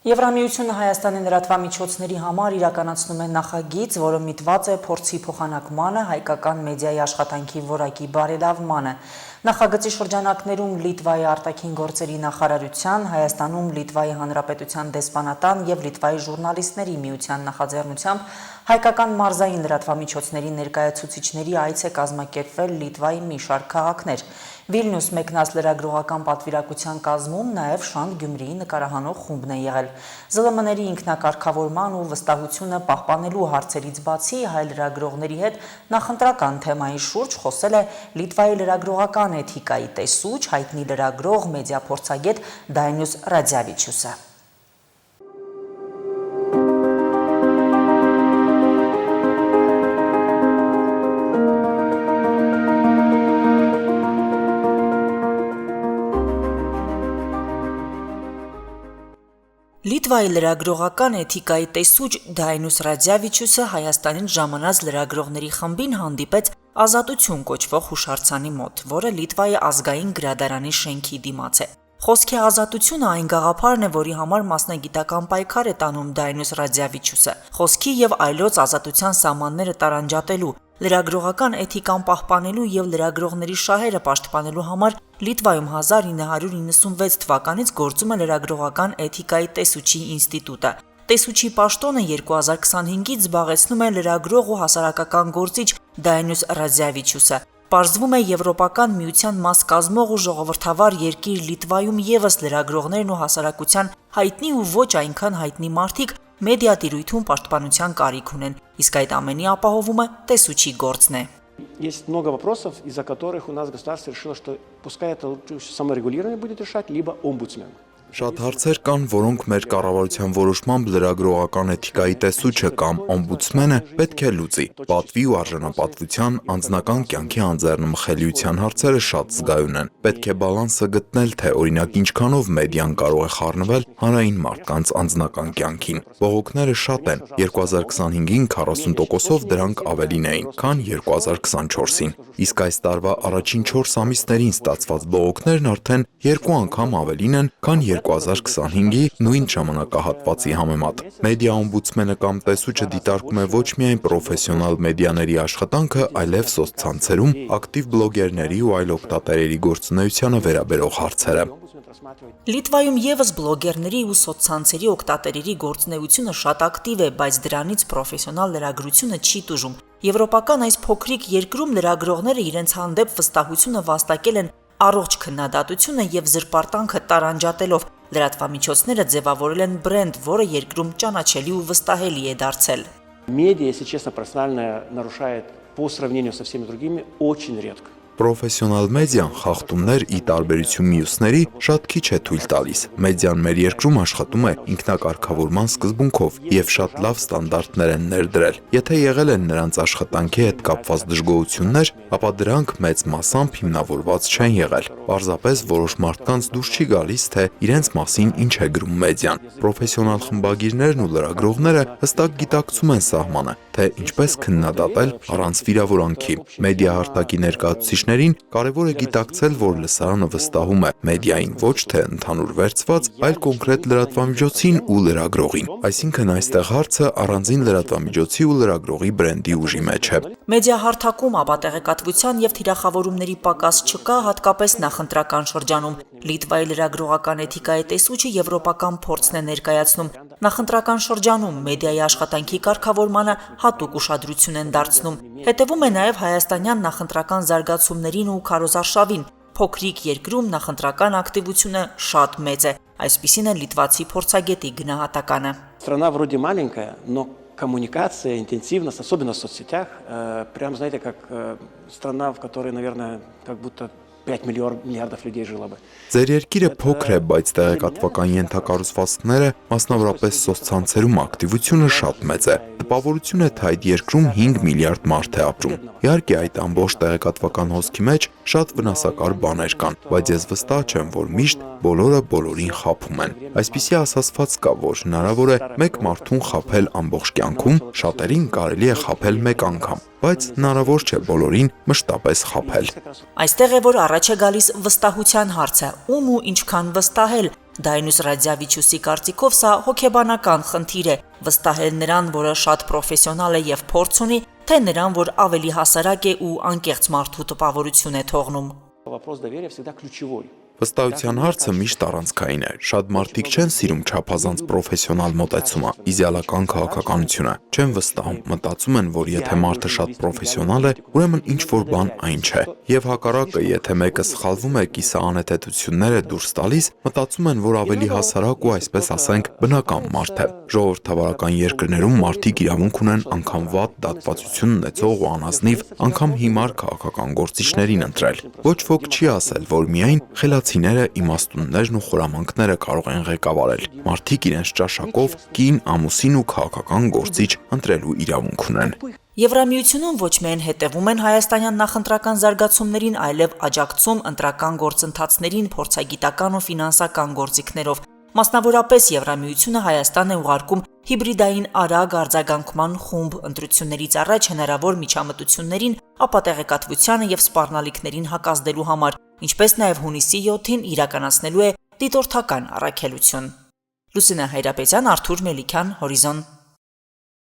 Եվրամիությունը Հայաստանի լրատվամիջոցների համար իրականացնում է նախագիծ, որը միտված է փորձի փոխանակմանը, հայկական մեդիայի աշխատանքի որակի բարելավմանը։ Նախագծի շրջանակներում Լիտվայի արտաքին գործերի նախարարության, Հայաստանում Լիտվայի Հանրապետության դեսպանատան եւ Լիտվայի ժուրնալիստների միության նախաձեռնությամբ հայկական մարզային լրատվամիջոցների ներկայացուցիչների այց է կազմակերպվել Լիտվայի մի շարք քաղաքներ։ Վիլնյուս մեկնած լրագրողական պատվիրակության կազմում նաև Շանթ Գյումրիի նկարահանող խումբն է եղել։ ԶԼՄ-ների ինքնակարգավորման ու վստահությունը պահպանելու հարցերից բացի հայ լրագրողների հետ նախընտրական թեմայի շուրջ խոսել է Լիտվայի լրագրողական էթիկայի տեսուչ, հայտնի լրագրող, մեդիա փորձագետ Դայնյուս Ռադզավիչյուսը։ Լիտվայի լրագրողական էթիկայի տեսուչ Դայնյուս Ռադզավիչյուսը Հայաստանին ժամանած լրագրողների խմբին հանդիպեց Ազատություն կոչվող հուշարձանի մոտ, որը Լիտվայի ազգային գրադարանի շենքի դիմաց է։ Խոսքի ազատությունը այն գաղափարն է, որի համար մասնագիտական պայքար է տանում Դայնյուս Ռադզավիչյուսը։ Խոսքի եւ այլոց ազատության սահմանները տարանջատելու, լրագրողական էթիկան պահպանելու եւ լրագրողների շահերը պաշտպանելու համար Լիտվայում 1996 թվականից գործում է լրագրողական էթիկայի տեսուչի ինստիտուտը։ Տեսուչի պաշտոնը 2025-ից զբաղեցնում է լրագրող ու հասարակական գործիչ Դայնյուս Ռադզավիչյուսը։ Պարզվում է Եվրոպական միության մաս կազմող ու ժողովրդավար երկիր Լիտվայում եւս լրագրողներն ու հասարակության հայտնի ու ոչ այնքան հայտնի մարդիկ մեդիա տիրույթում պաշտպանության կարիք ունեն, իսկ այդ ամենի ապահովումը տեսուչի գործն է։ Есть много вопросов, из-за которых у нас государство решило, что пускай это саморегулирование будет решать, либо омбудсмен. Շատ հարցեր կան, որոնք մեր կառավարության որոշմամբ լրագրողական էթիկայի տեսուչը կամ օմբուդսմենը պետք է լուծի։ Պատվի ու արժանապատվության, անձնական կյանքի անձեռնմխելիության հարցերը շատ զգայուն են։ Պետք է բալանսը գտնել, թե օրինակ ինչքանով մեդիան կարող է խառնվել հանրային մարդկանց անձնական կյանքին։ Բողոքները շատ են։ 2025-ին 40%-ով դրանք ավելին էին, քան 2024-ին։ Իսկ այս տարվա առաջին 4 ամիսներին ստացված բողոքներն արդեն 2 անգամ ավելին են, քան 2025-ի նույն ժամանակահատվածի համեմատ։ Մեդիա օմբուդսմենը կամ տեսուչը դիտարկում է ոչ միայն պրոֆեսիոնալ մեդիաների աշխատանքը, այլև սոցցանցերում ակտիվ բլոգերների ու այլ օգտատերերի գործունեությանը վերաբերող հարցերը։ Լիտվայում եւս բլոգերների ու սոցցանցերի օգտատերերի գործունեությունը շատ ակտիվ է, բայց դրանից պրոֆեսիոնալ լրագրությունը չի տուժում։ Եվրոպական այս փոքրիկ երկրում լրագրողները իրենց հանդեպ վստահությունը վաստակել են առողջ քննադատությունը եւ զրպարտանքը տարանջատելով, լրատվամիջոցները ձևավորել են բրենդ, որը երկրում ճանաչելի ու վստահելի է դարձել։ Медиа, если честно, профессионально нарушает по сравнению со всеми другими очень редко. Պրոֆեսիոնալ մեդիան խախտումներ ի տարբերություն մյուսների շատ քիչ է թույլ տալիս։ Մեդիան մեր երկրում աշխատում է ինքնակարգավորման սկզբունքով եւ շատ լավ ստանդարտներ են ներդրել։ Եթե եղել են նրանց աշխատանքի հետ կապված դժգոհություններ, ապա դրանք մեծ մասամբ հիմնավորված չեն եղել։ Պարզապես որոշ մարդկանց դուր չի գալիս, թե իրենց մասին ինչ է գրում մեդիան։ Պրոֆեսիոնալ խմբագիրներն ու լրագրողները հստակ գիտակցում են սահմանը, թե ինչպես քննադատել առանց վիրավորանքի։ Մեդիա արտակի ներկայացուցիչներին կարևոր է գիտակցել, որ լսարանը վստահում է մեդիային ոչ թե ընդհանուր վերցված, այլ կոնկրետ լրատվամիջոցին ու լրագրողին։ Այսինքն այստեղ հարցը առանձին լրատվամիջոցի ու լրագրողի բրենդի ուժի մեջ է։ Մեդիա հարթակում ապատեղեկատվության եւ թիրախավորումների պակաս չկա, հատկապես նախընտրական շրջանում։ Լիտվայի լրագրողական էթիկայի տեսուչը եվրոպական փորձն է ներկայացնում։ Նախընտրական շրջանում մեդիայի աշխատանքի կարգավորմանը հատուկ ուշադրություն են դարձնում։ Հետևում է նաև հայաստանյան նախընտրական զարգացումներին ու քարոզարշավին։ Փոքրիկ երկրում նախընտրական ակտիվությունը շատ մեծ է։ Այսպիսին է լիտվացի փորձագետի գնահատականը։ Страна вроде маленькая, но коммуникация, интенсивность, особенно в соцсетях, прям, знаете, как страна, в которой, наверное, как будто 5 миллиардов людей жило бы. Ձեր երկիրը փոքր է, բայց տեղեկատվական ենթակառուցվածքները, մասնավորապես սոցցանցերում ակտիվությունը շատ մեծ է։ Տպավորություն է, թե այդ երկրում 5 միլիարդ մարդ է ապրում։ Իհարկե, այդ ամբողջ տեղեկատվական հոսքի մեջ շատ վնասակար բաներ կան, բայց ես վստահ չեմ, որ միշտ բոլորը բոլորին խաբում են։ Այսպիսի ասացված կա, որ հնարավոր է մեկ մարդուն խաբել ամբողջ կյանքում, շատերին կարելի է խաբել մեկ անգամ, բայց հնարավոր չէ բոլորին մշտապես խաբել։ Այստեղ է, որ առաջ է գալիս վստահության հարցը, ում ու ինչքան վստահել։ Դայնուս Ռադզավիչուսի կարծիքով սա հոգեբանական խնդիր է, վստահել նրան, որը շատ պրոֆեսիոնալ է եւ փորձ ունի, թե նրան, որ ավելի հասարակ է ու անկեղծ մարդու տպավորություն է թողնում։ Вопрос доверия всегда ключевой. Վստահության հարցը միշտ առանցքային է։ Շատ մարդիկ չեն սիրում չափազանց պրոֆեսիոնալ մոտեցումը, իդեալական քաղաքականությունը։ Չեն վստահում, մտածում են, որ եթե մարդը շատ պրոֆեսիոնալ է, ուրեմն ինչ-որ բան այն չէ։ Եվ հակառակը, եթե մեկը սխալվում է, կիսաանեթեթություններ է դուրս տալիս, մտածում են, որ ավելի հասարակ ու այսպես ասենք բնական մարդ է։ Ժողովրդավարական երկրներում մարդիկ իրավունք ունեն անգամ վատ դատվածություն ունեցող ու անազնիվ, անգամ հիմար քաղաքական գործիչներին ընտրել։ Ոչ ոք չի ասել, որ միայն խելացիները, իմաստուններն ու խորամանկները կարող են ղեկավարել։ Մարդիկ իրենց ճաշակով կին, ամուսին ու քաղաքական գործիչ ընտրելու իրավունք ունեն։ Եվրամիությունում ոչ միայն հետևում են հայաստանյան նախընտրական զարգացումներին, այլև աջակցում ընտրական գործընթացներին փորձագիտական ու ֆինանսական գործիքներով։ Մասնավորապես Եվրամիությունը Հայաստան է ուղարկում հիբրիդային արագ արձագանքման խումբ ընտրություններից առաջ հնարավոր միջամտություններին, ապա տեղեկատվությանը եւ սպառնալիքներին հակազդելու համար, ինչպես նաեւ հունիսի 7-ին իրականացնելու է դիտորդական առաքելություն։ Լուսինե Հայրապետյան, Արթուր Մելիքյան, Հորիզոն։